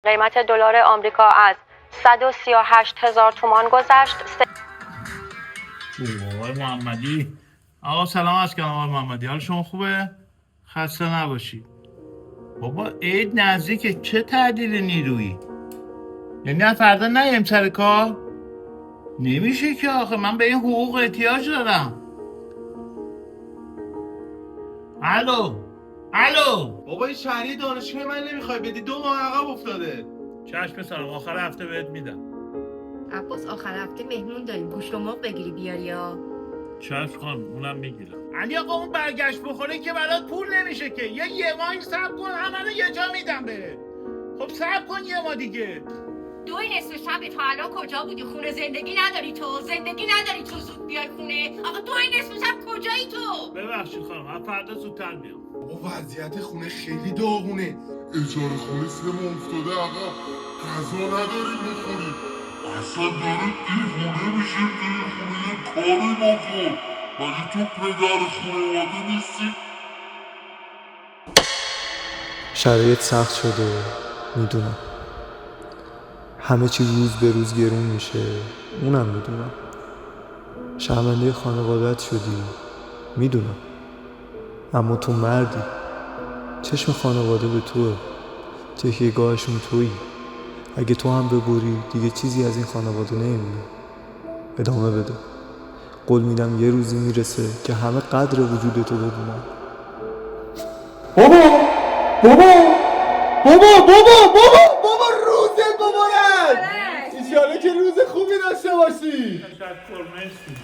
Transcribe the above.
قیمت دلار آمریکا از 138,000 تومان گذشت. آقای محمدی، آقا سلام از کنم. آقای محمدی، حال شما خوبه؟ خسته نباشی. بابا عید نزدیکه، چه تعدیل نیرویی؟ یعنی از فردا نیم سر کار؟ نمیشه که آخه من به این حقوق احتیاج دارم. الو بابا این شهری دانشگاه من نمیخوای بدی، 2 ماه عقب افتاده. چشم پسرم، آخر هفته بهت میدم. عباس آخر هفته مهمون داریم، گوشت و مرغ بگیری بیاری یا چشم خانم، اونم میگیرم. علی آقا اون برگشت بخوره که برات پول نمیشه که. یه ماه صبر کن، همه رو یه جا میدم بهت. خب صبر کن یه ماه دیگه. 2 نصف شب تا الان کجا بودی؟ خونه زندگی نداری تو زود بیای خونه. آقا 2 نصف شب کجایی تو؟ ببخشید خانم، از فردا زودتر میام. بابا وضعیت خونه خیلی داغونه. اجاره خونه 3 ماه افتاده عقب، غذا نداریم بخوریم، اصلا داره دیوونه میشیم که این خونه یه کاری بکن. مگه تو پدر خانواده نیستی؟ شرایط سخت شده، میدونم. همه چی روز به روز گرون میشه، اونم میدونم. شرمنده خانوادت شدی، میدونم. اما تو مردی، چشم خانواده به توه، تکیه‌گاهشون تویی. اگه تو هم ببری دیگه چیزی از این خانواده نمیمونه. ادامه بده. قول میدم یه روزی میرسه که همه قدر وجودتو بدونن. بابا روزت مبارک. ایشالا که روز خوبی داشته باشی. تشکر، مرسی.